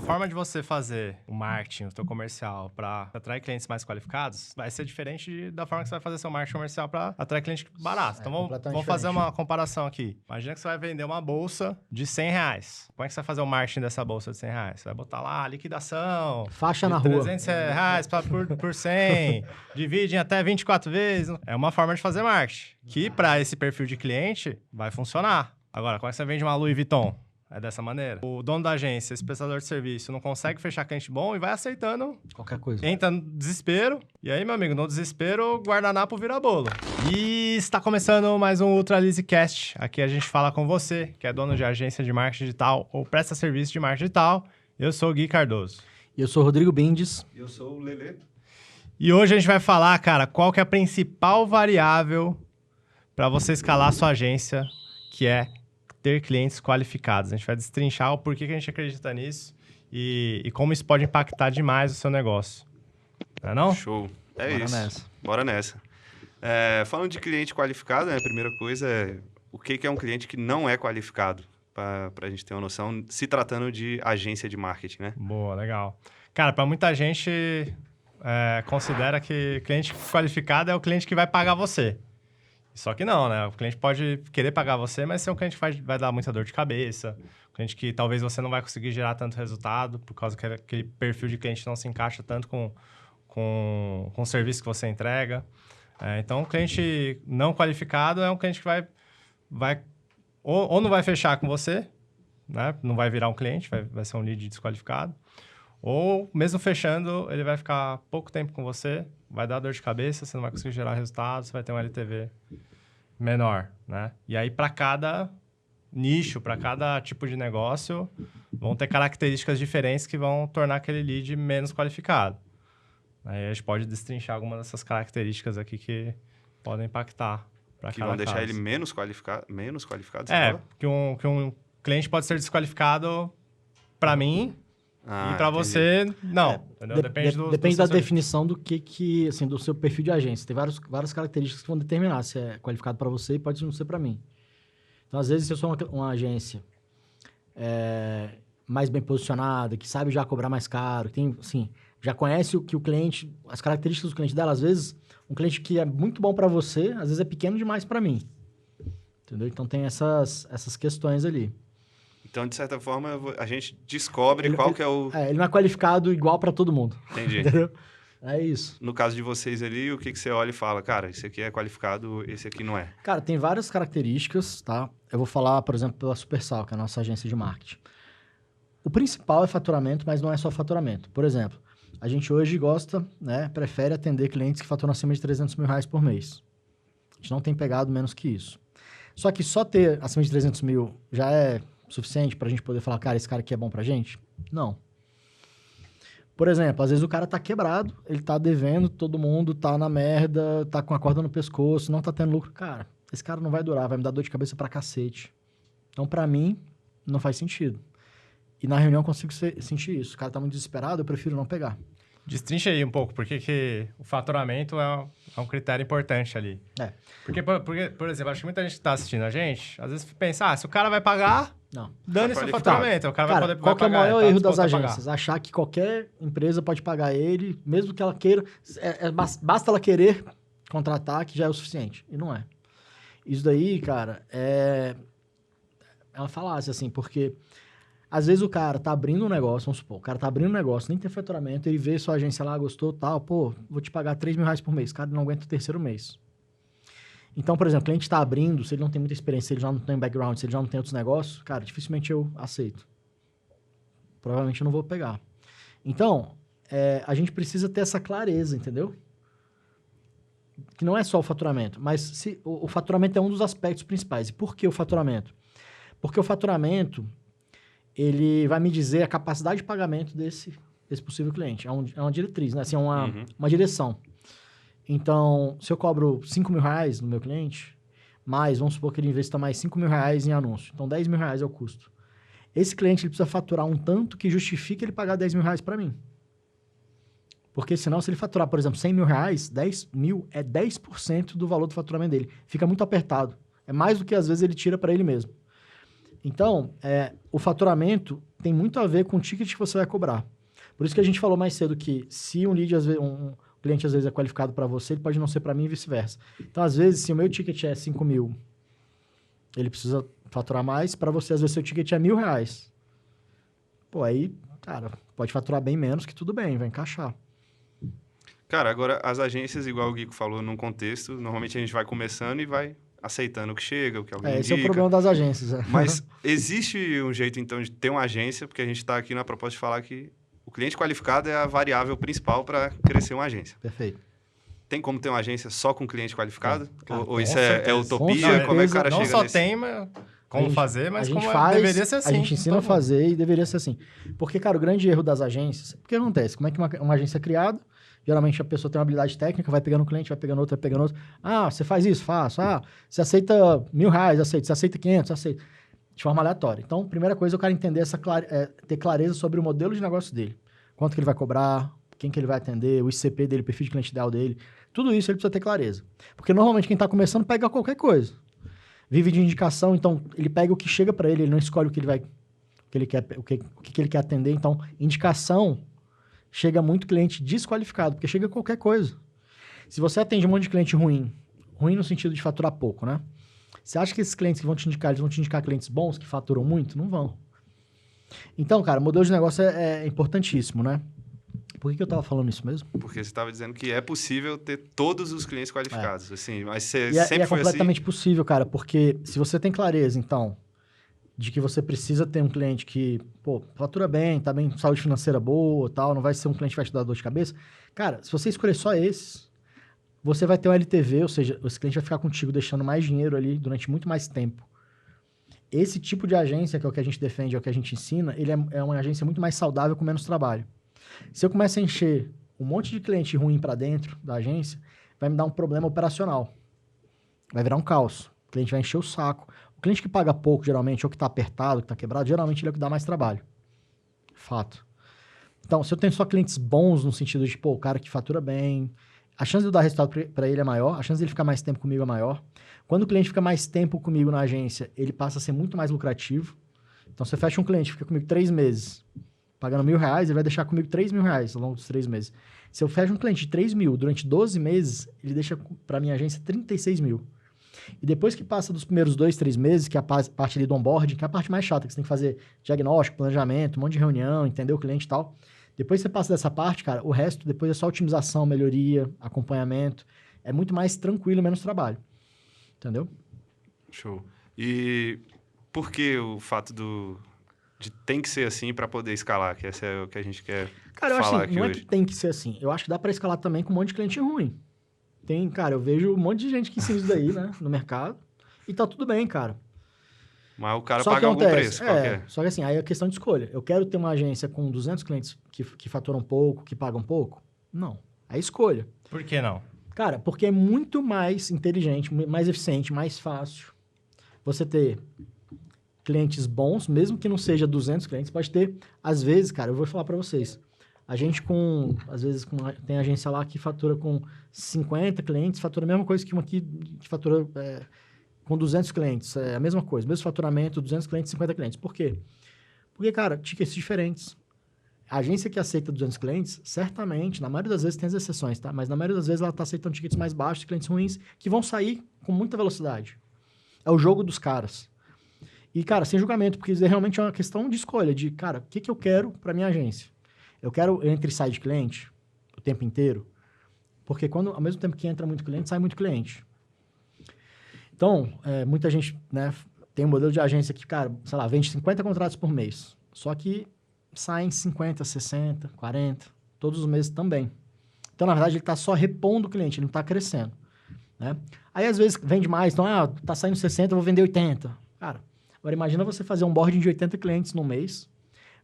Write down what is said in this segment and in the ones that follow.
forma de você fazer o marketing, o teu comercial, para atrair clientes mais qualificados, vai ser diferente da forma que você vai fazer seu marketing comercial para atrair cliente barato. Então, vamos fazer uma comparação aqui. Imagina que você vai vender uma bolsa de R$100. Como é que você vai fazer o marketing dessa bolsa de R$100? Você vai botar lá, liquidação... Faixa na rua. R$300 por 100, divide em até 24 vezes. É uma forma de fazer marketing, que para esse perfil de cliente vai funcionar. Agora, como é que você vende uma Louis Vuitton? É dessa maneira. O dono da agência, esse prestador de serviço, não consegue fechar cliente bom e vai aceitando qualquer coisa. Entra no desespero. E aí, meu amigo, no desespero, o guardanapo vira bolo. E está começando mais um Ultra Lease Cast. Aqui a gente fala com você, que é dono de agência de marketing digital ou presta serviço de marketing digital. Eu sou o Gui Cardoso. E eu sou o Rodrigo Bindes. E eu sou o Lelê. E hoje a gente vai falar, cara, qual que é a principal variável para você escalar a sua agência, que é ter clientes qualificados. A gente vai destrinchar o porquê que a gente acredita nisso e como isso pode impactar demais o seu negócio. Não é não? Show. É Bora isso. nessa. Bora nessa. Falando de cliente qualificado, né, a primeira coisa é o que é um cliente que não é qualificado, para a gente ter uma noção, se tratando de agência de marketing, né? Boa, legal. Cara, para muita gente considera que cliente qualificado é o cliente que vai pagar você. Só que não, né? O cliente pode querer pagar você, mas ser um cliente que vai dar muita dor de cabeça. Um cliente que talvez você não vai conseguir gerar tanto resultado, por causa que aquele perfil de cliente não se encaixa tanto com o serviço que você entrega. Então, um cliente não qualificado é um cliente que vai ou não vai fechar com você, né? Não vai virar um cliente, vai ser um lead desqualificado. Ou, mesmo fechando, ele vai ficar pouco tempo com você, vai dar dor de cabeça, você não vai conseguir gerar resultados, você vai ter um LTV menor, né? E aí, para cada nicho, para cada tipo de negócio, vão ter características diferentes que vão tornar aquele lead menos qualificado. Aí a gente pode destrinchar algumas dessas características aqui que podem impactar para cada Que vão deixar caso. ele menos qualificado, que um cliente pode ser desqualificado para mim e para você, não. Entendeu? Depende da definição do que assim, do seu perfil de agência. Tem várias características que vão determinar se é qualificado para você e pode não ser para mim. Então, às vezes, se eu sou uma agência mais bem posicionada, que sabe já cobrar mais caro, tem, assim, já conhece o que o cliente, as características do cliente dela, às vezes, um cliente que é muito bom para você, às vezes é pequeno demais para mim. Entendeu? Então, tem essas questões ali. Então, de certa forma, a gente descobre qual que é o... ele não é qualificado igual para todo mundo. Entendi. Entendeu? É isso. No caso de vocês ali, o que você olha e fala, cara, esse aqui é qualificado, esse aqui não é? Cara, tem várias características, tá? Eu vou falar, por exemplo, pela Supersal, que é a nossa agência de marketing. O principal é faturamento, mas não é só faturamento. Por exemplo, a gente hoje gosta, né, prefere atender clientes que faturam acima de R$300 mil por mês. A gente não tem pegado menos que isso. Só que só ter acima de 300 mil já é suficiente para a gente poder falar, cara, esse cara aqui é bom pra gente? Não. Por exemplo, às vezes o cara tá quebrado, ele tá devendo, todo mundo tá na merda, tá com a corda no pescoço, não tá tendo lucro. Cara, esse cara não vai durar, vai me dar dor de cabeça pra cacete. Então, pra mim, não faz sentido. E na reunião eu consigo sentir isso. O cara tá muito desesperado, eu prefiro não pegar. Destrincha aí um pouco, porque que o faturamento é um critério importante ali. Porque, por exemplo, acho que muita gente que tá assistindo a gente, às vezes pensa, se o cara vai pagar, não. Dane-se o faturamento, o cara vai poder qual que é o pagar, maior erro das agências? Achar que qualquer empresa pode pagar ele, mesmo que ela queira, basta ela querer contratar, que já é o suficiente. E não é. Isso daí, cara, é uma falácia, assim, porque às vezes o cara tá abrindo um negócio, vamos supor, o cara tá abrindo um negócio, nem tem faturamento, ele vê sua agência lá, gostou, tal, pô, vou te pagar R$3 mil por mês, o cara não aguenta o terceiro mês. Então, por exemplo, o cliente está abrindo, se ele não tem muita experiência, se ele já não tem background, se ele já não tem outros negócios, cara, dificilmente eu aceito. Provavelmente eu não vou pegar. Então, a gente precisa ter essa clareza, entendeu? Que não é só o faturamento, mas o faturamento é um dos aspectos principais. E por que o faturamento? Porque o faturamento, ele vai me dizer a capacidade de pagamento desse possível cliente. É uma diretriz, né? Assim, é uma direção. Então, se eu cobro R$5 mil no meu cliente, mais, vamos supor que ele investa mais R$5 mil em anúncio. Então, R$10 mil é o custo. Esse cliente ele precisa faturar um tanto que justifique ele pagar R$10 mil para mim. Porque senão, se ele faturar, por exemplo, R$100 mil, 10 mil é 10% do valor do faturamento dele. Fica muito apertado. É mais do que, às vezes, ele tira para ele mesmo. Então, o faturamento, tem muito a ver com o ticket que você vai cobrar. Por isso que a gente falou mais cedo que se um lead, às vezes, um cliente às vezes é qualificado para você, ele pode não ser para mim e vice-versa. Então, às vezes, se o meu ticket é 5 mil, ele precisa faturar mais, para você, às vezes, seu ticket é R$1.000. Pô, aí, cara, pode faturar bem menos que tudo bem, vai encaixar. Cara, agora as agências, igual o Guico falou num contexto, normalmente a gente vai começando e vai aceitando o que chega, o que alguém Esse é o indica. problema das agências. Mas existe um jeito, então, de ter uma agência, porque a gente está aqui na proposta de falar que o cliente qualificado é a variável principal para crescer uma agência. Perfeito. Tem como ter uma agência só com cliente qualificado? Cara, ou isso com é certeza. utopia? Com Como é que o certeza. cara Não chega só nesse... tem mas como fazer, mas como deveria ser assim. A gente ensina a fazer e deveria ser assim. Porque, cara, o grande erro das agências... O que acontece? Como é que uma agência é criada? Geralmente a pessoa tem uma habilidade técnica, vai pegando um cliente, vai pegando outro, vai pegando outro. Ah, você faz isso? Faço. Ah, você aceita R$1.000? Aceito. Você aceita 500? Aceito. De forma aleatória. Então, primeira coisa, eu quero entender ter clareza sobre o modelo de negócio dele. Quanto que ele vai cobrar, quem que ele vai atender, o ICP dele, o perfil de cliente ideal dele. Tudo isso ele precisa ter clareza. Porque normalmente quem está começando pega qualquer coisa. Vive de indicação, então ele pega o que chega para ele, ele não escolhe o que ele vai, o que ele quer, o que ele quer atender. Então, indicação chega muito cliente desqualificado, porque chega qualquer coisa. Se você atende um monte de cliente ruim no sentido de faturar pouco, né? Você acha que esses clientes que vão te indicar, eles vão te indicar clientes bons que faturam muito? Não vão. Então, cara, o modelo de negócio é importantíssimo, né? Por que eu estava falando isso mesmo? Porque você estava dizendo que é possível ter todos os clientes qualificados, assim, mas você E sempre é foi completamente possível, cara, porque se você tem clareza, então, de que você precisa ter um cliente que, pô, fatura bem, tá bem, saúde financeira boa, tal, não vai ser um cliente que vai te dar dor de cabeça, cara, se você escolher só esses, você vai ter um LTV, ou seja, esse cliente vai ficar contigo deixando mais dinheiro ali durante muito mais tempo. Esse tipo de agência, que é o que a gente defende, é o que a gente ensina, ele é uma agência muito mais saudável com menos trabalho. Se eu começar a encher um monte de cliente ruim para dentro da agência, vai me dar um problema operacional. Vai virar um caos. O cliente vai encher o saco. O cliente que paga pouco, geralmente, ou que está apertado, que está quebrado, geralmente ele é o que dá mais trabalho. Fato. Então, se eu tenho só clientes bons no sentido de, pô, o cara que fatura bem, a chance de eu dar resultado para ele é maior, a chance de ele ficar mais tempo comigo é maior. Quando o cliente fica mais tempo comigo na agência, ele passa a ser muito mais lucrativo. Então, você fecha um cliente, fica comigo 3 meses, pagando R$1.000, ele vai deixar comigo R$3.000 ao longo dos 3 meses. Se eu fecho um cliente de 3 mil durante 12 meses, ele deixa para minha agência 36 mil. E depois que passa dos primeiros 2, 3 meses, que é a parte ali do onboarding, que é a parte mais chata, que você tem que fazer diagnóstico, planejamento, um monte de reunião, entender o cliente e tal. Depois que você passa dessa parte, cara, o resto depois é só otimização, melhoria, acompanhamento. É muito mais tranquilo, menos trabalho. Entendeu? Show. E por que o fato de tem que ser assim para poder escalar? Que esse é o que a gente quer cara, eu falar acho aqui não hoje. É que tem que ser assim. Eu acho que dá para escalar também com um monte de cliente ruim. Tem, cara, eu vejo um monte de gente que ensina isso daí, né, no mercado. E tá tudo bem, cara. Mas o cara Só paga que algum acontece, preço, qualquer. Só que assim, aí é questão de escolha. Eu quero ter uma agência com 200 clientes que faturam pouco, que pagam pouco? Não. É escolha. Por que não? Cara, porque é muito mais inteligente, mais eficiente, mais fácil você ter clientes bons, mesmo que não seja 200 clientes, pode ter, às vezes, cara, eu vou falar para vocês, a gente às vezes, tem agência lá que fatura com 50 clientes, fatura a mesma coisa que uma aqui que fatura com 200 clientes, é a mesma coisa, mesmo faturamento, 200 clientes, 50 clientes. Por quê? Porque, cara, tickets diferentes. A agência que aceita 200 clientes, certamente, na maioria das vezes tem as exceções, tá? Mas na maioria das vezes ela está aceitando tickets mais baixos, clientes ruins, que vão sair com muita velocidade. É o jogo dos caras. E, cara, sem julgamento, porque isso realmente é uma questão de escolha, de, cara, o que eu quero para minha agência? Eu quero entre e sai de cliente o tempo inteiro? Porque ao mesmo tempo que entra muito cliente, sai muito cliente. Então, muita gente, né, tem um modelo de agência que, cara, sei lá, vende 50 contratos por mês. Só que saem 50, 60, 40, todos os meses também. Então, na verdade, ele está só repondo o cliente, ele não está crescendo, né? Aí, às vezes, vende mais. Então, tá saindo 60, eu vou vender 80. Cara, agora imagina você fazer um onboarding de 80 clientes no mês.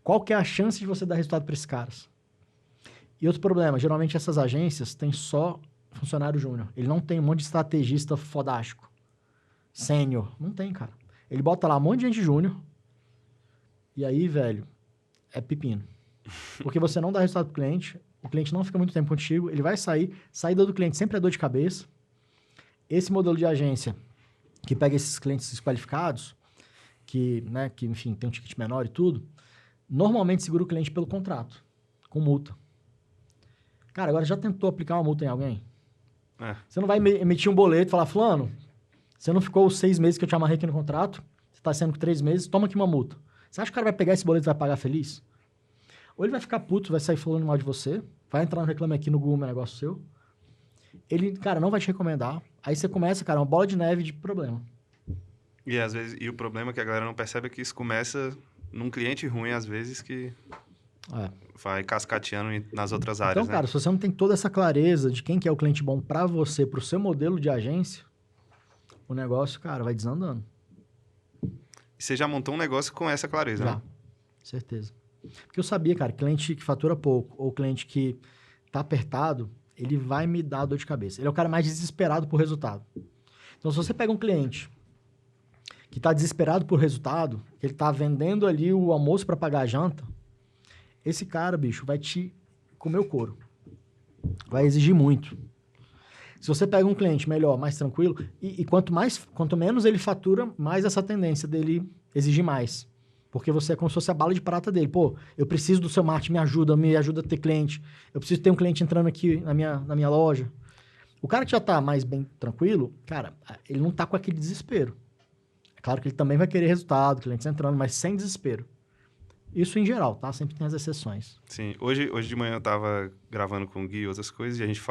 Qual que é a chance de você dar resultado para esses caras? E outro problema, geralmente essas agências têm só funcionário júnior. Ele não tem um monte de estrategista fodástico. Sênior. Não tem, cara. Ele bota lá um monte de gente júnior. E aí, velho, é pepino. Porque você não dá resultado pro cliente, o cliente não fica muito tempo contigo, ele vai sair, saída do cliente sempre é dor de cabeça. Esse modelo de agência que pega esses clientes desqualificados, que, enfim, tem um ticket menor e tudo, normalmente segura o cliente pelo contrato, com multa. Cara, agora já tentou aplicar uma multa em alguém? Você não vai emitir um boleto e falar, fulano, você não ficou os 6 meses que eu te amarrei aqui no contrato, você está sendo com 3 meses, toma aqui uma multa. Você acha que o cara vai pegar esse boleto e vai pagar feliz? Ou ele vai ficar puto, vai sair falando mal de você, vai entrar no Reclame Aqui no Google Meu Negócio Seu. Ele, cara, não vai te recomendar. Aí você começa, cara, uma bola de neve de problema. E às vezes, o problema que a galera não percebe é que isso começa num cliente ruim, às vezes, que vai cascateando nas outras áreas, então, cara, se você não tem toda essa clareza de quem que é o cliente bom para você, pro seu modelo de agência, o negócio, cara, vai desandando. E você já montou um negócio com essa clareza, né? Certeza. Porque eu sabia, cara, cliente que fatura pouco ou cliente que tá apertado, ele vai me dar dor de cabeça. Ele é o cara mais desesperado por resultado. Então, se você pega um cliente que tá desesperado por resultado, que ele tá vendendo ali o almoço para pagar a janta, esse cara, bicho, vai te comer o couro. Vai exigir muito. Se você pega um cliente melhor, mais tranquilo, e quanto menos ele fatura, mais essa tendência dele exigir mais. Porque você é como se fosse a bala de prata dele. Pô, eu preciso do seu marketing, me ajuda a ter cliente. Eu preciso ter um cliente entrando aqui na minha loja. O cara que já tá mais bem tranquilo, cara, ele não tá com aquele desespero. É claro que ele também vai querer resultado, clientes entrando, mas sem desespero. Isso em geral, tá? Sempre tem as exceções. Sim. Hoje de manhã eu tava gravando com o Gui e outras coisas, e a gente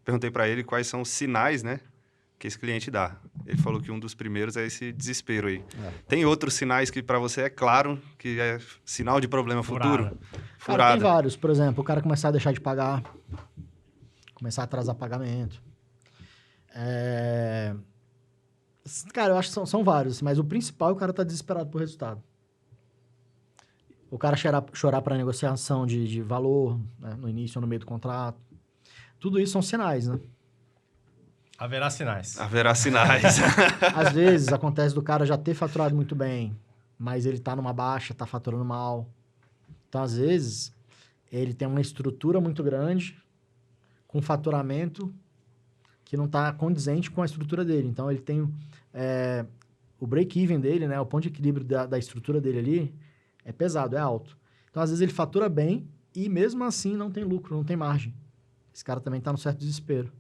perguntei para ele quais são os sinais, né, que esse cliente dá. Ele falou que um dos primeiros é esse desespero aí. Tem outros sinais que para você é claro que é sinal de problema futuro? Furada. Cara, tem vários. Por exemplo, o cara começar a deixar de pagar, começar a atrasar pagamento. Cara, eu acho que são vários, mas o principal é o cara tá desesperado por resultado. O cara chorar para negociação de valor, né, no início ou no meio do contrato. Tudo isso são sinais, né? Haverá sinais. Às vezes acontece do cara já ter faturado muito bem, mas ele tá numa baixa, tá faturando mal. Então, às vezes, ele tem uma estrutura muito grande, com faturamento que não tá condizente com a estrutura dele. Então, ele tem o break-even dele, né? O ponto de equilíbrio da estrutura dele ali é pesado, é alto. Então, às vezes, ele fatura bem e, mesmo assim, não tem lucro, não tem margem. Esse cara também tá num certo desespero.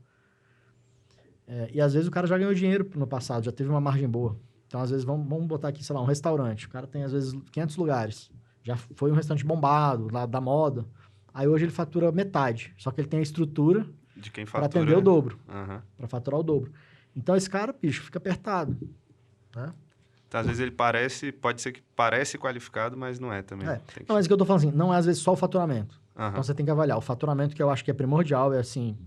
E, às vezes, o cara já ganhou dinheiro no passado, já teve uma margem boa. Então, às vezes, vamos botar aqui, sei lá, um restaurante. O cara tem, às vezes, 500 lugares. Já foi um restaurante bombado, lá da moda. Aí, hoje, ele fatura metade. Só que ele tem a estrutura para atender o dobro. Para faturar o dobro. Então, esse cara, bicho, fica apertado. Né? Então, às vezes, pode ser que parece qualificado, mas não é também. Não, mas o que eu tô falando assim, não é, às vezes, só o faturamento. Então, você tem que avaliar. O faturamento, que eu acho que é primordial, é, assim,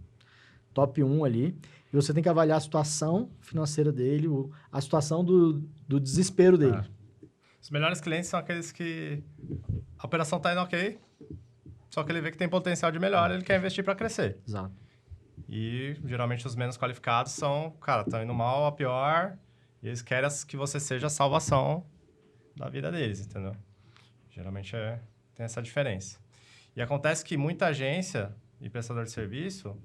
top 1 ali. E você tem que avaliar a situação financeira dele, a situação do desespero dele. Os melhores clientes são aqueles que a operação está indo ok, só que ele vê que tem potencial de melhora e ele quer investir para crescer. Exato. E, geralmente, os menos qualificados são, cara, estão indo mal, a pior, e eles querem que você seja a salvação da vida deles, entendeu? Geralmente tem essa diferença. E acontece que muita agência e prestador de serviço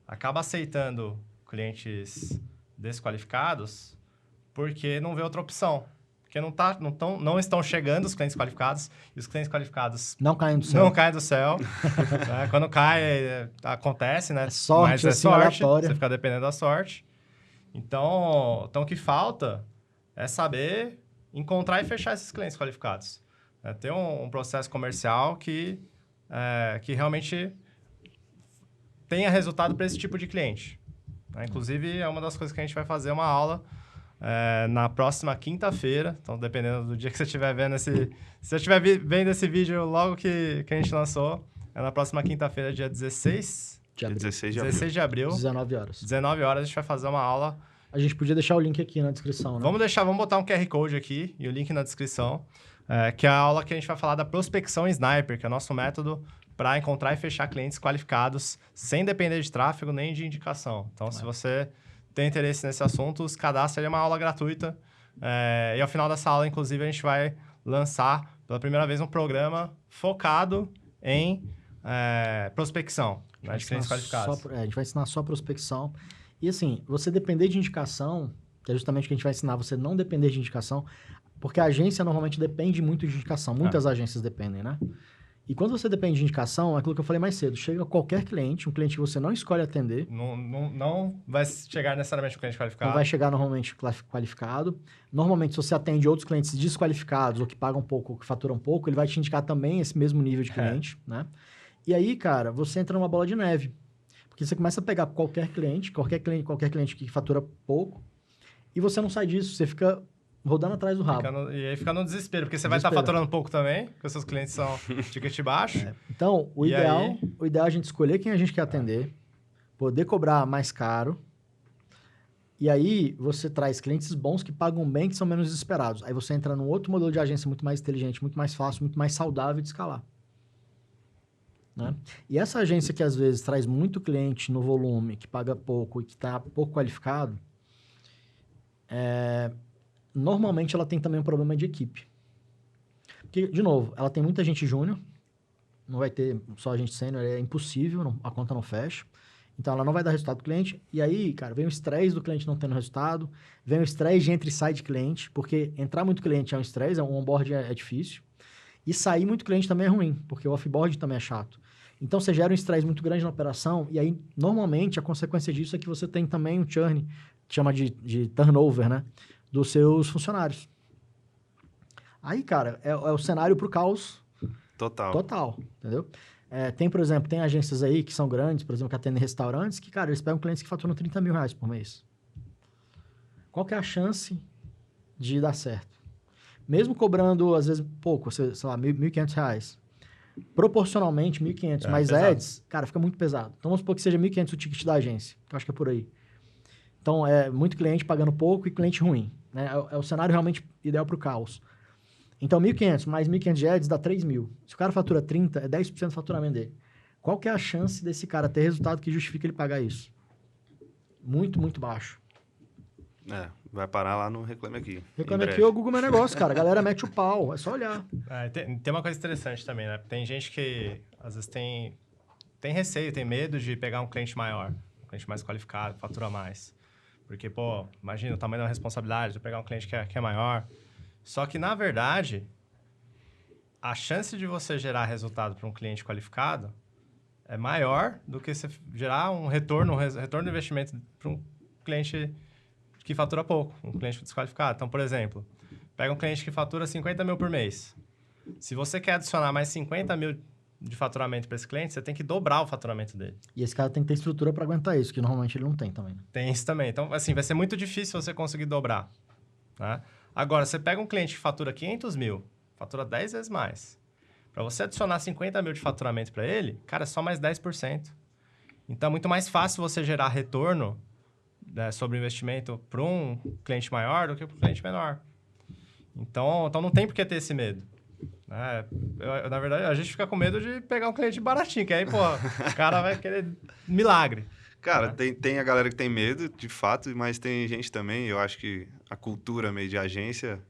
acaba aceitando clientes desqualificados porque não vê outra opção. Porque não estão chegando os clientes qualificados e os clientes qualificados não caem do céu. Não caem do céu. Né? Quando cai, acontece, né? É sorte, mas é assim, sorte, aleatória. você fica dependendo da sorte. Então, o que falta é saber encontrar e fechar esses clientes qualificados. Ter um processo comercial que realmente tenha resultado para esse tipo de cliente. Inclusive, é uma das coisas que a gente vai fazer uma aula na próxima quinta-feira. Então, dependendo do dia que você estiver vendo se você estiver vendo esse vídeo logo que a gente lançou, é na próxima quinta-feira, dia 16 de abril. 19 horas. 19 horas, a gente vai fazer uma aula. A gente podia deixar o link aqui na descrição, né? Vamos botar um QR Code aqui e o link na descrição, que é a aula que a gente vai falar da prospecção Sniper, que é o nosso método para encontrar e fechar clientes qualificados sem depender de tráfego nem de indicação. Então, se você tem interesse nesse assunto, se cadastra, ele é uma aula gratuita. E ao final dessa aula, inclusive, a gente vai lançar pela primeira vez um programa focado em prospecção, né, de clientes qualificados. A gente vai ensinar só prospecção. E assim, você depender de indicação, que é justamente o que a gente vai ensinar, você não depender de indicação. Porque a agência normalmente depende muito de indicação. Muitas agências dependem, né? E quando você depende de indicação, é aquilo que eu falei mais cedo. Chega qualquer cliente, um cliente que você não escolhe atender. Não vai chegar necessariamente um cliente qualificado. Não vai chegar normalmente qualificado. Normalmente, se você atende outros clientes desqualificados, ou que pagam pouco, ou que faturam pouco, ele vai te indicar também esse mesmo nível de cliente, né? E aí, cara, você entra numa bola de neve. Porque você começa a pegar qualquer cliente que fatura pouco, e você não sai disso. Você fica rodando atrás do rabo. E aí fica no desespero, porque você vai estar faturando pouco também, porque os seus clientes são ticket baixo. Então, o ideal é a gente escolher quem a gente quer atender, poder cobrar mais caro, e aí você traz clientes bons que pagam bem, que são menos desesperados. Aí você entra num outro modelo de agência muito mais inteligente, muito mais fácil, muito mais saudável de escalar. Né? E essa agência que às vezes traz muito cliente no volume, que paga pouco e que está pouco qualificado, normalmente ela tem também um problema de equipe. Porque, de novo, ela tem muita gente júnior, não vai ter só gente sênior, é impossível, a conta não fecha. Então, ela não vai dar resultado do cliente. E aí, cara, vem o estresse do cliente não tendo resultado, vem o estresse de entra e sai de cliente, porque entrar muito cliente é um estresse, o onboard é difícil. E sair muito cliente também é ruim, porque o offboard também é chato. Então, você gera um estresse muito grande na operação, e aí, normalmente, a consequência disso é que você tem também um churn, que chama de turnover, né? Dos seus funcionários. Aí, cara, é o cenário pro caos total, entendeu? Por exemplo, tem agências aí que são grandes, por exemplo, que atendem restaurantes, que, cara, eles pegam clientes que faturam 30 mil reais por mês. Qual que é a chance de dar certo? Mesmo cobrando, às vezes, pouco, sei lá, R$ 1.500. Proporcionalmente, 1.500, mais pesado. ads, cara, fica muito pesado. Então, vamos supor que seja 1.500 o ticket da agência, que eu acho que é por aí. Então, é muito cliente pagando pouco e cliente ruim. Né? É o cenário realmente ideal para o caos. Então, 1.500 mais 1.500 de ads dá 3.000. Se o cara fatura 30, é 10% do faturamento dele. Qual que é a chance desse cara ter resultado que justifique ele pagar isso? Muito, muito baixo. Vai parar lá no Reclame Aqui. Reclame Aqui ou Google Meu Negócio, cara. A galera mete o pau, é só olhar. Tem uma coisa interessante também, né? Tem gente que, às vezes, tem receio, tem medo de pegar um cliente maior, um cliente mais qualificado, fatura mais. Porque, pô, imagina o tamanho da responsabilidade de pegar um cliente que é maior. Só que, na verdade, a chance de você gerar resultado para um cliente qualificado é maior do que você gerar um retorno de investimento para um cliente que fatura pouco, um cliente desqualificado. Então, por exemplo, pega um cliente que fatura 50 mil por mês. Se você quer adicionar mais 50 mil de faturamento para esse cliente, você tem que dobrar o faturamento dele. E esse cara tem que ter estrutura para aguentar isso, que normalmente ele não tem também. Né? Tem isso também. Então, assim, vai ser muito difícil você conseguir dobrar. Né? Agora, você pega um cliente que fatura 500 mil, fatura 10 vezes mais. Para você adicionar 50 mil de faturamento para ele, cara, é só mais 10%. Então, é muito mais fácil você gerar retorno sobre investimento para um cliente maior do que para um cliente menor. Então, não tem por que ter esse medo. Na verdade, a gente fica com medo de pegar um cliente baratinho, que aí, pô, o cara vai querer milagre. Cara, tem a galera que tem medo, de fato, mas tem gente também, eu acho que a cultura meio de agência,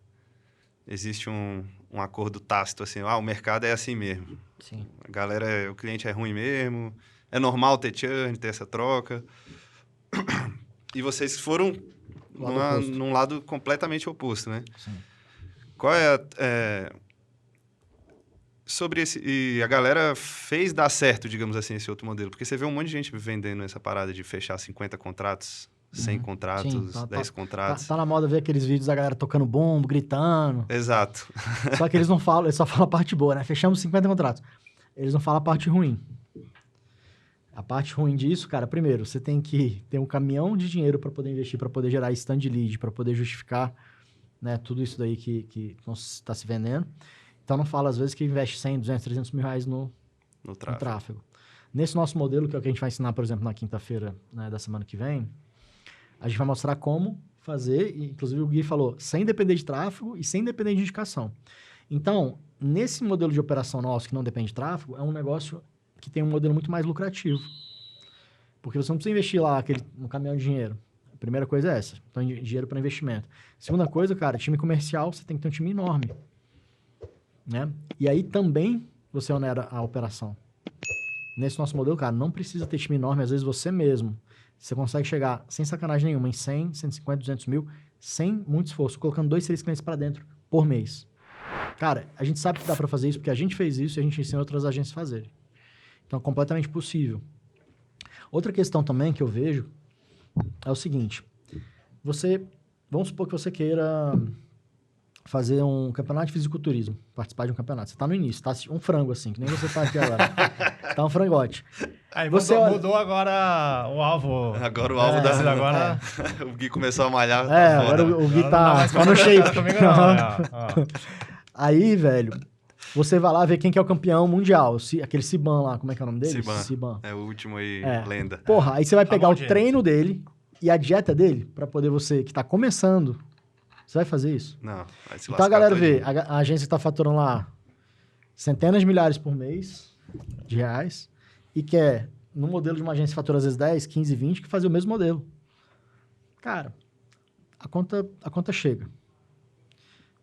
existe um acordo tácito, assim, o mercado é assim mesmo. Sim. A galera, o cliente é ruim mesmo, é normal ter churn, ter essa troca. E vocês foram num lado completamente oposto, né? Sim. Qual sobre esse... E a galera fez dar certo, digamos assim, esse outro modelo. Porque você vê um monte de gente vendendo essa parada de fechar 50 contratos, 100 contratos, sim, 10 contratos. Tá na moda ver aqueles vídeos da galera tocando bombo, gritando. Exato. Só que eles não falam, eles só falam a parte boa, né? Fechamos 50 contratos. Eles não falam a parte ruim. A parte ruim disso, cara, primeiro, você tem que ter um caminhão de dinheiro para poder investir, para poder gerar stand lead, para poder justificar, né, tudo isso daí que está se vendendo. Então, não fala, às vezes, que investe 100, 200, 300 mil reais no tráfego. Nesse nosso modelo, que é o que a gente vai ensinar, por exemplo, na quinta-feira, né, da semana que vem, a gente vai mostrar como fazer, e, inclusive o Gui falou, sem depender de tráfego e sem depender de indicação. Então, nesse modelo de operação nosso, que não depende de tráfego, é um negócio que tem um modelo muito mais lucrativo. Porque você não precisa investir lá um caminhão de dinheiro. A primeira coisa é essa, então dinheiro para investimento. Segunda coisa, cara, time comercial, você tem que ter um time enorme. Né? E aí também você onera a operação. Nesse nosso modelo, cara, não precisa ter time enorme, às vezes você mesmo. Você consegue chegar, sem sacanagem nenhuma, em 100, 150, 200 mil, sem muito esforço, colocando 2, 3 clientes para dentro por mês. Cara, a gente sabe que dá para fazer isso porque a gente fez isso e a gente ensina outras agências a fazerem. Então, é completamente possível. Outra questão também que eu vejo é o seguinte. Vamos supor que você queira fazer um campeonato de fisiculturismo, participar de um campeonato. Você tá no início, tá um frango assim, que nem você tá aqui agora. Tá um frangote. Aí Você mudou agora o alvo. Agora o alvo da... Agora... o Gui começou a malhar. Agora o Gui tá no shape. Comigo não, Aí, velho, você vai lá ver quem que é o campeão mundial. Aquele Siban lá, como é que é o nome dele? Siban. É o último aí, lenda. Porra, aí você vai pegar o treino dele e a dieta dele pra poder você, que tá começando, você vai fazer isso? Não, vai se Então a galera vê, a agência tá faturando lá centenas de milhares por mês de reais e quer, no modelo de uma agência que fatura às vezes 10, 15, 20, que fazer o mesmo modelo. Cara, a conta chega.